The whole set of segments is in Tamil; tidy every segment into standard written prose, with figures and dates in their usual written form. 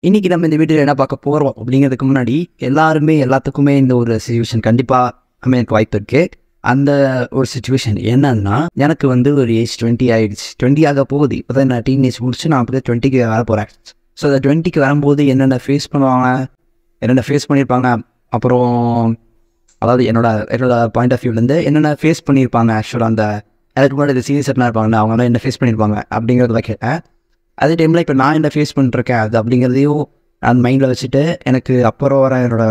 இன்னைக்கு நம்ம இந்த வீடியோல என்ன பார்க்க போறோம் அப்படிங்கிறதுக்கு முன்னாடி எல்லாருமே எல்லாத்துக்குமே இந்த ஒரு சிச்சுவேஷன் கண்டிப்பா அமையக்கு வாய்ப்பு இருக்கு. அந்த ஒரு சிச்சுவேஷன் என்னன்னா, எனக்கு வந்து ஒரு ஏஜ் 20 ஆயிடுச்சு. 20 ஆக போகுது. இப்போதான் நான் டீனேஜ் முடிச்சு நான் அப்படியே 20க்கு வர போறேன். ஸோ அந்த 20க்கு வரும்போது என்னென்ன ஃபேஸ் பண்ணுவாங்க, என்னென்ன ஃபேஸ் பண்ணியிருப்பாங்க, அப்புறம் அதாவது என்னோட என்னோட பாயிண்ட் ஆஃப் வியூலேருந்து என்னென்ன ஃபேஸ் பண்ணியிருப்பாங்க ஆக்சுவலாக அந்த அதுக்கு முன்னாடி இந்த சீனியர்ஸ்லாம் இருப்பாங்க அவங்களாம் என்ன ஃபேஸ் பண்ணியிருப்பாங்க அப்படிங்கிறத கேட்டேன். அதே டைமில் இப்போ நான் என்ன ஃபேஸ் பண்ணிருக்கேன் அது அப்படிங்கிறதையும் நான் மைண்டில் வச்சுட்டு எனக்கு அப்புறம் வர என்னோட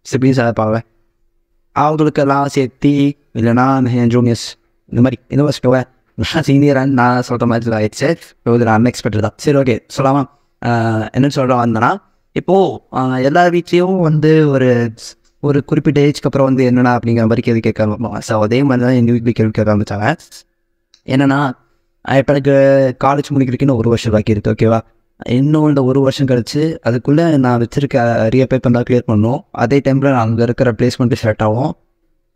சிப்ளிங்ஸ் இருப்பாங்க அவங்களுக்கெல்லாம் சேர்த்து இல்லைனா என் ஜூனியர்ஸ் இந்த மாதிரி வச்சுக்கோவேன். நான் சீனியரான்னு நான் சொல்கிற மாதிரி ஆயிடுச்சு. இது நான் அன்எக்ஸ்பெக்டட் தான். சரி ஓகே சொல்லாமல் என்னென்னு சொல்கிற வந்தேன்னா, இப்போது எல்லா வீட்லேயும் வந்து ஒரு ஒரு குறிப்பிட்ட ஏஜ்க்கு அப்புறம் வந்து என்னென்னா அப்படிங்கிற மாதிரி கேள்வி கேட்க ஆரம்பிப்பாங்க. ஸோ அதே மாதிரி தான் எங்கள் வீட்டில் கேள்வி கேட்க ஆரம்பித்தாங்க. என்னென்னா இப்போ எனக்கு காலேஜ் முடிக்கிறதுக்கு இன்னும் 1 வருஷம் பாக்கி இருக்குது. ஓகேவா, இன்னும் இந்த 1 வருஷம் கழிச்சு அதுக்குள்ளே நான் வச்சுருக்க அரிய பேப்பர்லாம் க்ளியர் பண்ணணும். அதே டைமில் நான் அங்கே இருக்கிற பிளேஸ்மெண்ட்டு ஸ்டார்ட் ஆகும்.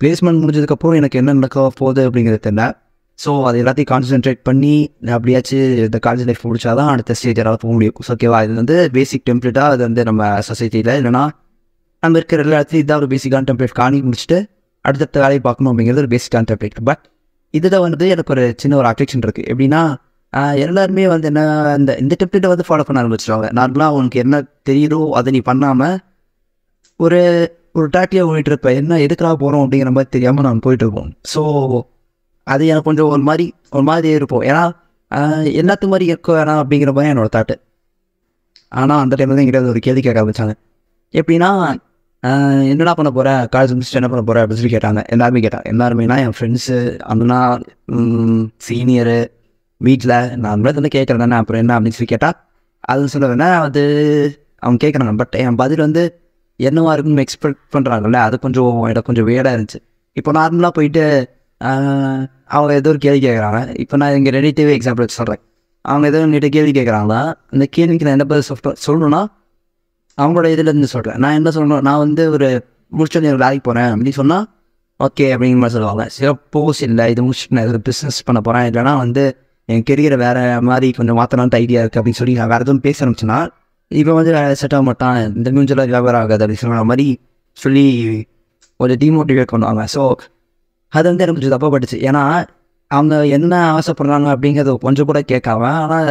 பிளேஸ்மெண்ட் முடிஞ்சதுக்கப்புறம் எனக்கு என்ன நடக்க போகுது அப்படிங்கிறது தெரியல. ஸோ அது எல்லாத்தையும் கான்சன்ட்ரேட் பண்ணி அப்படியாச்சும் இந்த காலேஜ் லைஃப் முடிச்சா தான் அடுத்த ஸ்டேஜ் யாராவது போக முடியும். ஓகேவா, இது வந்து பேசிக் டெம்ப்ளேட்டாக அது வந்து நம்ம சொசைட்டியில் இல்லைனா நம்ம இருக்கிற எல்லாத்தையும் இதான் ஒரு பேசிக்கான டெம்ப்ளேட் காணி முடிச்சுட்டு அடுத்தடுத்த வேலையை பார்க்கணும் அப்படிங்கிறது ஒரு பேசிக்கான டெம்ப்ளேட். பட் இதில் வந்து எனக்கு ஒரு சின்ன ஒரு அஃபெக்ஷன் இருக்குது. எப்படின்னா எல்லாருமே வந்து என்ன இந்த டெம்ப்ளேட்டை வந்து ஃபாலோ பண்ண ஆரம்பிச்சிருவாங்க. நார்மலாக அவனுக்கு என்ன தெரியுதோ அதை நீ பண்ணாமல் ஒரு ஒரு டாக்டியாக போயிட்டு இருப்பேன். என்ன எதுக்காக போகிறோம் அப்படிங்கிற மாதிரி தெரியாமல் நான் போயிட்டுருப்போம். ஸோ அது எனக்கு கொஞ்சம் ஒரு மாதிரி இருப்போம். ஏன்னா எல்லாத்துக்கு மாதிரி இருக்க வேணாம் அப்படிங்கிற மாதிரி என்னோட தாட்டு. ஆனால் அந்த டைமில் தான் எங்கிட்ட ஒரு கேள்வி கேட்க ஆரம்பித்தாங்க. எப்படின்னா என்னடா பண்ண போகிற, காலேஜ் முடிச்சுட்டு என்ன பண்ண போகிற அப்படின்னு சொல்லி கேட்டாங்க. எல்லாருமேனா என் ஃப்ரெண்ட்ஸு, அண்ணா, சீனியரு, வீட்டில் நான் வந்து கேட்குறேன் தானே அப்புறம் என்ன அப்படின்னு சொல்லி கேட்டால் அது சொல்லுவேன்னா அது அவங்க கேட்குறாங்க. பட் என் பதில் வந்து என்னவா இருக்குன்னு எக்ஸ்பெக்ட் பண்ணுறாங்கல்ல, அது எனக்கு கொஞ்சம் வேடாக இருந்துச்சு. இப்போ நார்மலாக போயிட்டு அவங்க ஏதோ ஒரு கேள்வி கேட்குறாங்க. இப்போ நான் இங்கே ரிலேட்டிவ் எக்ஸாம்பிள் வச்சு சொல்கிறேன். அவங்க ஏதோ என்கிட்ட கேள்வி கேட்குறாங்களா, அந்த கேள்விக்கு நான் என்ன பதில் சொல்லணும்னா அவங்களோட இதுலேருந்து சொல்கிறேன். நான் என்ன சொல்லணும், நான் வந்து ஒரு முடிச்சுட்டு வேலைக்கு போகிறேன் அப்படின்னு சொன்னால் ஓகே அப்படிங்கிற மாதிரி சொல்லுவாங்க. சப்போஸ் இல்லை இது முடிச்சுட்டு நான் எதாவது பிஸ்னஸ் பண்ண போகிறேன், இல்லைனா வந்து என் கெரியரை வேறு மாதிரி கொஞ்சம் மாற்றலான்ட்டு ஐடியா இருக்குது அப்படின்னு சொல்லி நான் வேறு எதுவும் பேச ஆரம்பிச்சுன்னா இப்போ வந்து செட் ஆக மாட்டான், இந்த மியூஞ்செல்லாம் வியாபாரம் ஆகாது அப்படின்னு சொல்கிற மாதிரி சொல்லி ஒரு டிமோட்டிவேட் பண்ணுவாங்க. ஸோ அது வந்து எனக்கு கொஞ்சம் தப்பாப்பட்டுச்சு. ஏன்னா அவங்க என்ன ஆசைப்படுறாங்க அப்படிங்கிறத கொஞ்சம் கூட கேட்காம, ஆனால்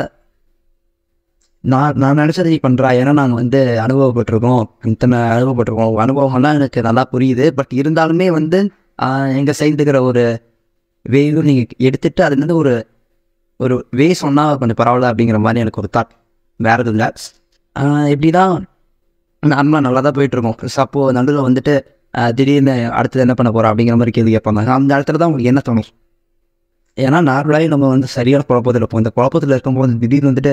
நான் நினச்சதை நீ பண்ணுறா. ஏன்னா நாங்கள் வந்து அனுபவப்பட்டிருக்கோம், இத்தனை அனுபவங்கள்லாம் எனக்கு நல்லா புரியுது. பட் இருந்தாலுமே வந்து எங்கள் சைடு இருக்கிற ஒரு வேவும் நீங்கள் எடுத்துகிட்டு அதுலேருந்து ஒரு ஒரு வே சொன்னால் கொஞ்சம் பரவாயில்ல அப்படிங்கிற மாதிரி எனக்கு ஒரு தாட். வேறு எதுவும் இல்லை. எப்படின்னா நார்மலாக நல்லா தான் போயிட்டுருக்கோம். அப்போது நடுவில் வந்துட்டு திடீர்னு அடுத்தது என்ன பண்ண போகிறோம் அப்படிங்கிற மாதிரி கேள்வி கேட்பாங்க. அந்த இடத்துல தான் உங்களுக்கு என்ன தோணும்? ஏன்னா நார்மலாகவே நம்ம வந்து சரியான குழப்பத்தில் இருப்போம். இந்த குழப்பத்தில் இருக்கும்போது திடீர்னு வந்துட்டு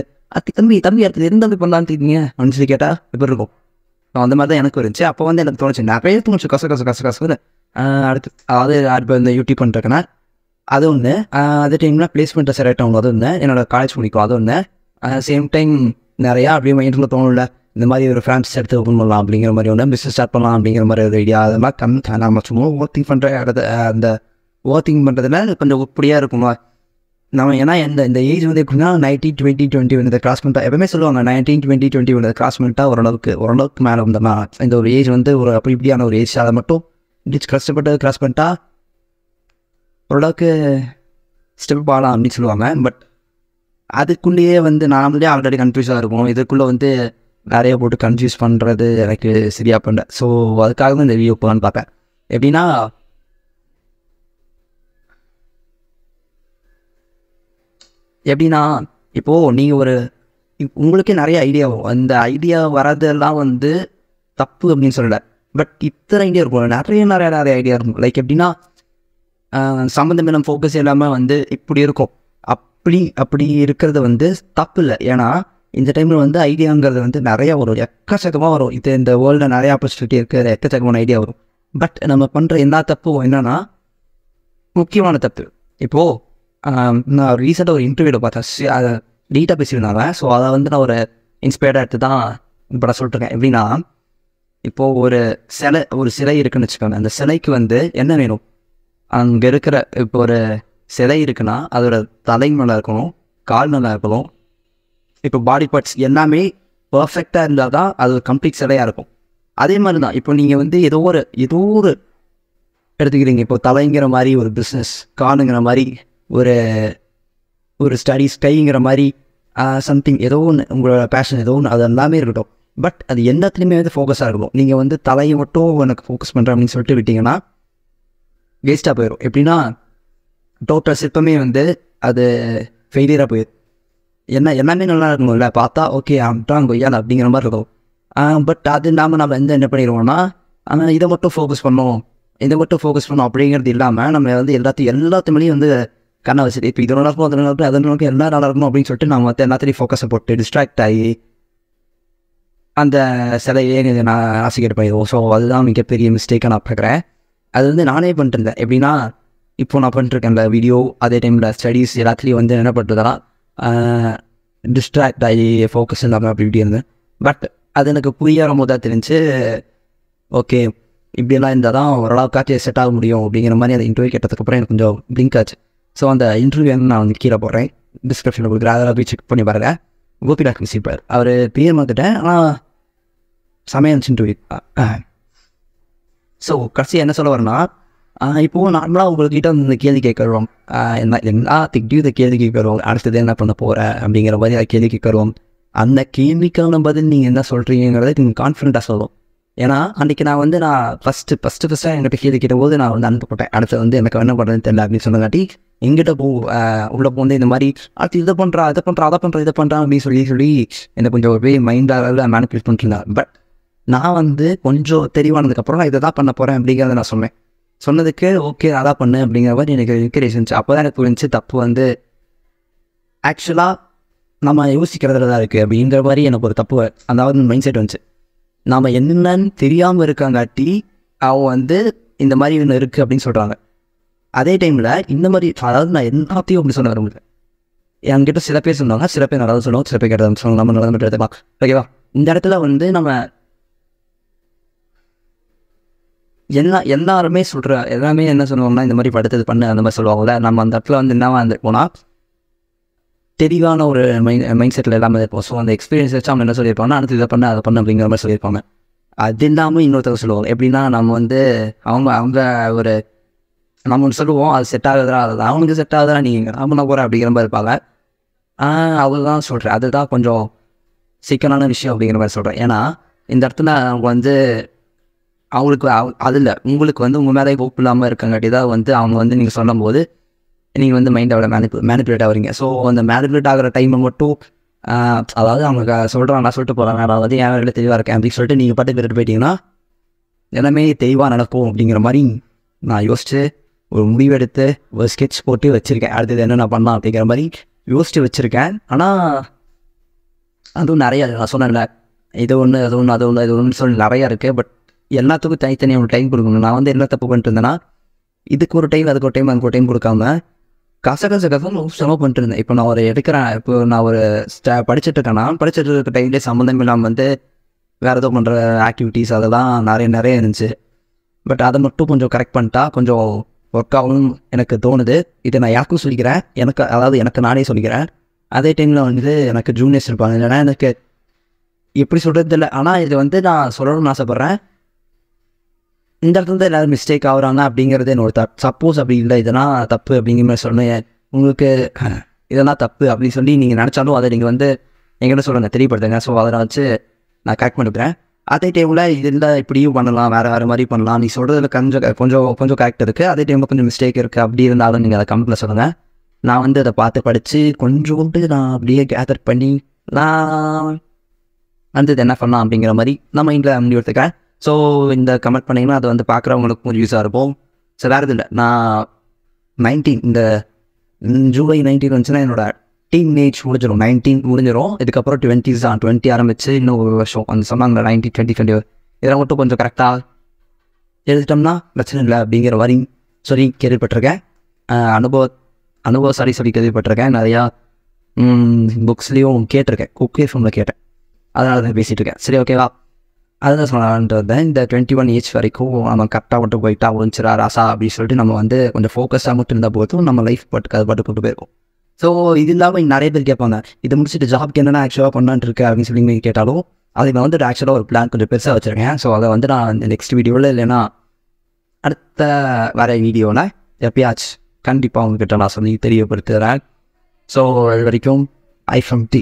தம்பி அடுத்தது எந்த தம்பி பண்ணலான்னு தெரியுங்க அப்படின்னு சொல்லி கேட்டால் எப்படி இருக்கும்? அந்த மாதிரி தான் எனக்கு இருந்துச்சு. அப்போ வந்து எனக்கு தோணுச்சு, நிறைய தோணுச்சு கசன்னு. அடுத்து அதாவது இப்போ இந்த யூடியூப் பண்ணிருக்கேன்னா அது ஒன்று, அதே டைமில் பிளேஸ்மெண்ட்டை செலக்ட் ஆகணும் அது ஒன்று, என்னோடய காலேஜ் முடிக்கும் அது ஒன்று. சேம் டைம் நிறையா அப்படியே மைண்டில் தோணும்ல, இந்த மாதிரி ஒரு ஃப்ரான்ஸ் எடுத்து ஓப்பன் பண்ணலாம் அப்படிங்கிற மாதிரி ஒன்று, பிஸ்னஸ் ஸ்டார்ட் பண்ணலாம் அப்படிங்கிற மாதிரி ஒரு ஐடியா. அதெல்லாம் நம்ம சும்மா ஓர்த்திங் பண்ணுற அந்த ஓர்த்திங் பண்ணுறதுல கொஞ்சம் உருப்படியாக இருக்குமா நம்ம. ஏன்னா இந்த ஏஜ் வந்து எப்படின்னா 19, 20, 21 இந்த கிராஸ் பண்ணிட்டா எப்பவுமே சொல்லுவாங்க 19, 20, 21 கிராஸ் பண்ணிட்டா ஓரளவுக்கு மேலே வந்தோம்னா இந்த ஒரு ஏஜ் வந்து ஒரு அப்படி இப்படியான ஒரு ஏஜ். அதை மட்டும் கஷ்டப்பட்டு கிராஸ் பண்ணிட்டா ஓரளவுக்கு ஸ்டெப் ஆகலாம் அப்படின்னு சொல்லுவாங்க. பட் அதுக்குள்ளேயே வந்து நாமளே ஆல்ரெடி கன்ஃபியூஸாக இருக்கும். இதுக்குள்ளே வந்து நிறைய போட்டு கன்ஃபியூஸ் பண்ணுறது எனக்கு சரியாக பண்ணல. ஸோ அதுக்காக தான் இந்த வீடியோ போகலான்னு பார்ப்பேன். எப்படின்னா இப்போது நீங்கள் உங்களுக்கே நிறைய ஐடியா வரும். அந்த ஐடியா வரதெல்லாம் வந்து தப்பு அப்படின்னு சொல்லலை. பட் இத்தனை ஐடியா இருக்கும், நிறைய ஐடியா இருக்கும். லைக் எப்படின்னா சம்மந்தமில்லம் ஃபோக்கஸ் எல்லாமே வந்து இப்படி இருக்கும். அப்படி இருக்கிறது வந்து தப்பு இல்லை. ஏன்னா இந்த டைமில் வந்து ஐடியாங்கிறது வந்து நிறையா வரும், எக்கச்சக்கமாக வரும். இந்த வேர்ல்டில் நிறைய ஆப்பர்ச்சுனிட்டி இருக்குது, எக்கச்சக்கமான ஐடியா வரும். பட் நம்ம பண்ணுற எல்லா தப்பும் என்னென்னா முக்கியமான தப்பு. இப்போது நான் ரீசெண்டாக ஒரு இன்டர்வியூவில் பார்த்தேன், அதை நீட்டாக பேசியிருந்தாங்க. ஸோ அதை வந்து நான் ஒரு இன்ஸ்பயர்டாக எடுத்து தான் இப்போ நான் சொல்லிட்டுருக்கேன். எப்படின்னா இப்போது ஒரு சிலை இருக்குதுன்னு வச்சுக்கோங்க. அந்த சிலைக்கு வந்து என்ன வேணும்? அங்கே இருக்கிற இப்போ ஒரு சிலை இருக்குன்னா அதோட தலை நல்லா இருக்கணும், கால் நல்லா இருக்கணும். இப்போ பாடி பார்ட்ஸ் எல்லாமே பர்ஃபெக்டாக இருந்தால் தான் அது ஒரு கம்ப்ளீட் சிலையாக இருக்கும். அதே மாதிரி தான் இப்போ நீங்கள் வந்து ஏதோ ஒரு எடுத்துக்கிறீங்க. இப்போ தலைங்கிற மாதிரி ஒரு பிஸ்னஸ், காலுங்கிற மாதிரி ஒரு ஒரு ஸ்டடீஸ், கைங்கிற மாதிரி சம்திங் ஏதோ ஒன்று, உங்களோட பேஷன் ஏதோ ஒன்று, அது எல்லாமே இருக்கட்டும். பட் அது எல்லாத்துலேயுமே வந்து ஃபோக்கஸாக இருக்கணும். நீங்கள் வந்து தலையை மட்டும் எனக்கு ஃபோக்கஸ் பண்ணுறேன் அப்படின்னு சொல்லிட்டு விட்டிங்கன்னா வேஸ்ட்டாக போயிடும். எப்படின்னா டோட்டல் சிற்பமே வந்து அது ஃபெயிலியராக போயிடும். எல்லாமே நல்லா இருக்கணும்ல, பார்த்தா ஓகே ஆம்ட்டான் கொய்யால் அப்படிங்கிற மாதிரி இருக்கும். பட் அது இல்லாமல் நம்ம என்ன பண்ணிடுவோம்னா இதை மட்டும் ஃபோக்கஸ் பண்ணோம் அப்படிங்கிறது இல்லாமல் நம்ம வந்து எல்லாத்துலேயும் வந்து கண்ணை வச்சுட்டு இப்போ இது நல்லா இருக்கும், அது நல்லா இருக்கும், அது நல்லா இருக்கும், எல்லாம் நல்லா இருக்கணும் அப்படின்னு சொல்லிட்டு நம்ம வந்து எல்லாத்துலேயும் ஃபோக்கஸை போட்டு டிஸ்ட்ராக்ட் ஆகி அந்த சிலையே நான் ஆசைக்கிட்டு போயிடுவோம். ஸோ அதுதான் மிகப்பெரிய மிஸ்டேக்காக நான் பார்க்குறேன். அது வந்து நானே பண்ணிட்டுருந்தேன். எப்படின்னா இப்போ நான் பண்ணிட்டுருக்கேன் வீடியோ, அதே டைமில் ஸ்டடீஸ் எல்லாத்துலேயும் வந்து என்ன பண்ணுறதுனா டிஸ்ட்ராக்ட் ஆகி ஃபோக்கஸ் இல்லாமல் அப்படி இப்படி இருந்தேன். பட் அது எனக்கு புரியாத போது தான் தெரிஞ்சு ஓகே இப்படியெல்லாம் இருந்தால் தான் ஓரளவுக்காச்சும் செட் ஆக முடியும் அப்படிங்கிற மாதிரி அந்த இன்டர்வியூ கேட்டதுக்கப்புறம் எனக்கு கொஞ்சம் பிளிங்க் ஆச்சு. ஸோ அந்த இன்டர்வியூ நான் வந்து கீழே போடுறேன், டிஸ்கிரிப்ஷனில் கொடுக்குறேன், அதெல்லாம் போய் செக் பண்ணி பாருங்கள். கோபிநாத் மிசிப்பார் அவர் பேர் வந்துட்டேன், ஆனால் சமையல் இன்டர்வியூ. ஸோ கடைசியாக என்ன சொல்ல வரேன்னா இப்போது நார்மலாக உங்கள்கிட்ட இந்த கேள்வி கேட்குறோம், எல்லாத்துக்கிட்டையும் இந்த கேள்வி கேட்குறோம், அடுத்தது என்ன பண்ண போகிறேன் அப்படிங்கிற மாதிரி அதை கேள்வி கேட்குறோம். அந்த கேள்விக்கான பதில் நீங்கள் என்ன சொல்கிறீங்கிறத நீங்கள் கான்ஃபிடென்ட்டாக சொல்லும். ஏன்னா அன்றைக்கி நான் ஃபஸ்ட்டு என்கிட்ட கேள்வி கேட்டபோது நான் வந்து அனுப்பப்பட்டேன். அடுத்து வந்து எனக்கு என்ன பண்ணுறதுன்னு தெரியல அப்படின்னு சொன்னங்காட்டி எங்கிட்ட உள்ளே போந்து இந்த மாதிரி அடுத்து இதை பண்ணுறா அதை பண்ணுறான் அப்படின்னு சொல்லி என்னை கொஞ்சம் ஒரு மைண்டாக மேனிபுலேட் பண்ணிட்டுருந்தேன். பட் நான் வந்து கொஞ்சம் தெளிவானதுக்கப்புறம் நான் இதை தான் பண்ண போகிறேன் அப்படிங்கிறத நான் சொன்னதுக்கு ஓகே அதான் பண்ணு அப்படிங்கிற மாதிரி எனக்கு என்கரேஜ் இருந்துச்சு. அப்போ தான் எனக்கு புரிஞ்சு தப்பு வந்து ஆக்சுவலாக நம்ம யோசிக்கிறதுல தான் இருக்குது அப்படிங்கிற மாதிரி எனக்கு ஒரு தப்பு, அதாவது மைண்ட் செட் வந்துச்சு. நாம் என்னென்னு தெரியாமல் இருக்காங்காட்டி அவங்க வந்து இந்த மாதிரி ஒன்று இருக்குது அப்படின்னு சொல்கிறாங்க. அதே டைமில் இந்த மாதிரி அதாவது நான் எல்லாத்தையும் அப்படி சொல்ல வர முடியல. என்கிட்ட சில பேர் சொன்னாங்க, சில பேர் நல்லா சொல்லுவாங்க, சில பேர் கேட்டது சொல்லுவாங்க, நம்ம நல்லா மட்டும் எடுத்துக்கலாம். ஓகேவா? இந்த இடத்துல வந்து நம்ம எல்லாருமே எல்லாமே என்ன சொல்லுவாங்கன்னா இந்த மாதிரி படுத்தது பண்ணு அந்த மாதிரி சொல்லுவாங்கள்ல. நம்ம அந்த இடத்துல வந்து என்னவா இருந்து போனால் தெளிவான ஒரு மைண்ட் செட்டில் எல்லாமே இருப்போம். ஸோ அந்த எக்ஸ்பீரியன்ஸ் வச்சு அவங்க என்ன சொல்லியிருப்பாங்கன்னா அடுத்து இதை பண்ண அதை பண்ண அப்படிங்கிற மாதிரி சொல்லியிருப்பாங்க. அது இல்லாமல் இன்னொருத்தர் சொல்லுவாங்க. எப்படின்னா நம்ம வந்து அவங்க ஒரு நம்ம ஒன்று சொல்லுவோம், அது செட் ஆகுதுரா, அது அவனுக்கு செட் ஆகுதுரா, நீங்கள் நான் பண்ண போகிறேன் அப்படிங்கிற மாதிரி இருப்பாங்க. அதுதான் சொல்கிறேன், அதுதான் கொஞ்சம் சிக்கலான விஷயம் அப்படிங்கிற மாதிரி சொல்கிறேன். ஏன்னா இந்த இடத்துல அவங்க வந்து அவங்களுக்கு அதில் உங்களுக்கு வந்து உங்கள் மேலே ஹோப் இல்லாமல் இருக்காங்காட்டி தான் வந்து அவங்க வந்து நீங்கள் சொல்லும் போது நீங்கள் வந்து மைண்டோட மேனிப்புலேட் ஆகிறீங்க. ஸோ அந்த மேனிப்புலேட் ஆகிற டைமை மட்டும் அதாவது அவங்க சொல்கிறாங்க, நான் சொல்லிட்டு போகிறாங்க, நான் வந்து என் வேலை தெளிவாக இருக்கேன் அப்படின்னு சொல்லிட்டு நீங்கள் பாட்டு கேட்டு போயிட்டீங்கன்னா எல்லாமே தெளிவாக நடக்கும் அப்படிங்கிற மாதிரி நான் யோசிச்சு ஒரு முடிவெடுத்து ஒரு ஸ்கெட்ச் போட்டு வச்சுருக்கேன். அடுத்தது என்ன நான் பண்ணலாம் அப்படிங்கிற மாதிரி யோசிச்சு வச்சுருக்கேன். ஆனால் அதுவும் நிறையா நான் சொன்னேன்ல, இது ஒன்று சொல்லி நிறையா இருக்குது. பட் எல்லாத்துக்கும் தனித்தனியாக ஒரு டைம் கொடுக்கணும். நான் வந்து என்ன தப்பு பண்ணிட்டு இருந்தேன்னா இதுக்கு ஒரு டைம் அதுக்கு ஒரு டைம் கொடுக்காம கசகசம் செலவு பண்ணிட்டு இருந்தேன். இப்போ நான் ஒரு எடுக்கிறேன், இப்போ நான் ஒரு படிச்சுட்டு இருக்கேன்னா படிச்சுட்டு இருக்க டைம்லேயே சம்மந்தம் இல்லாமல் வந்து வேறு ஏதோ பண்ணுற ஆக்டிவிட்டீஸ் அதெல்லாம் நிறைய இருந்துச்சு. பட் அதை மட்டும் கொஞ்சம் கரெக்ட் பண்ணிட்டா கொஞ்சம் ஒர்க் ஆகும் எனக்கு தோணுது. இதை நான் யாருக்கும் சொல்லிக்கிறேன், எனக்கு நானே சொல்லிக்கிறேன். அதே டைமில் வந்து எனக்கு ஜூனியர்ஸ் இருப்பாங்க, இல்லைன்னா எனக்கு எப்படி சொல்கிறது இல்லை. ஆனால் இது வந்து நான் சொல்லணும்னு ஆசைப்பட்றேன். இந்த இடத்துல தான் எல்லோரும் மிஸ்டேக் ஆகுறாங்க அப்படிங்கிறது என்னோட சப்போஸ் அப்படி இல்லை, இதெல்லாம் தப்பு அப்படிங்கிற மாதிரி சொன்னேன். உங்களுக்கு இதெல்லாம் தப்பு அப்படின்னு சொல்லி நீங்கள் நினச்சாலும் அதை நீங்கள் வந்து எங்கிட்ட சொல்லுங்கள், தெரியப்படுத்துங்க. ஸோ அதை வச்சு நான் கரெக்ட் பண்ணிக்கிறேன். அதே டைமில் இதில் இப்படியும் பண்ணலாம், வேறு மாதிரி பண்ணலாம், நீ சொல்கிறதுல கொஞ்சம் கரெக்ட் இருக்குது, அதே டைமில் கொஞ்சம் மிஸ்டேக் இருக்குது. அப்படி இருந்தாலும் நீங்கள் அதை கமெண்ட்டில் சொல்லுங்கள். நான் வந்து அதை பார்த்து படித்து கொஞ்சோண்டு நான் அப்படியே கேதர் பண்ணி நான் வந்து என்ன பண்ணலாம் அப்படிங்கிற மாதிரி நான் மைண்டில் முடிவு எடுத்துக்கிறேன். ஸோ இந்த கமெண்ட் பண்ணிங்கன்னா அது வந்து பார்க்குறவங்களுக்கும் ஒரு யூஸாக இருக்கும். ஸோ வேறு இது இல்லை, நான் 19 இந்த ஜூலை 19 வந்துச்சுன்னா என்னோட டீனேஜ் முடிஞ்சிடும். 19 முடிஞ்சிடும். இதுக்கப்புறம் 20 ஆரம்பிச்சு இன்னும் ஒரு வருஷம் அந்த சொன்னாங்க 19, 20, 20 இதெல்லாம் மட்டும் கொஞ்சம் கரெக்டாக எழுதிட்டோம்னா பிரச்சனை இல்லை அப்படிங்கிற மாதிரி சொல்லி கேள்விப்பட்டிருக்கேன். அனுபவசாரி சொல்லி கேள்விப்பட்டிருக்கேன். நிறையா புக்ஸ்லேயும் கேட்டிருக்கேன், குக்கே ஃபோனில் கேட்டேன், அதனால தான் பேசிகிட்டு இருக்கேன். சரி ஓகேவா? அதுதான் சொன்னான்ட்டு வந்தேன். இந்த 21 ஏஜ் வரைக்கும் நம்ம கரெக்டாக மட்டும் போயிட்டா ஒழிச்சிரா ராசா அப்படின்னு சொல்லிட்டு நம்ம வந்து கொஞ்சம் ஃபோக்கஸாக மட்டும் இருந்தால் போதும், நம்ம லைஃப் அது பாட்டு கொண்டு போயிருக்கோம். ஸோ இது இல்லாமல் நிறைய பேர் கேட்பாங்க, இதை முடிச்சுட்டு ஜாப்க்கு என்னென்ன ஆக்சுவலாக பண்ணலான்னு இருக்கேன் அப்படின்னு சொல்லி நீங்கள் கேட்டாலும் அதுக்கு நான் வந்துட்டு ஆக்சுவலாக ஒரு பிளான் கொஞ்சம் பெருசாக வச்சுருக்கேன். ஸோ அதை வந்து நான் இந்த நெக்ஸ்ட் வீடியோவில் இல்லைன்னா அடுத்த வர வீடியோவில் எப்பயாச்சும் கண்டிப்பாக உங்ககிட்ட நான் சொல்லி தெரியப்படுத்துகிறேன். ஸோ அது வரைக்கும் ஐ ஃப்ரம் டி.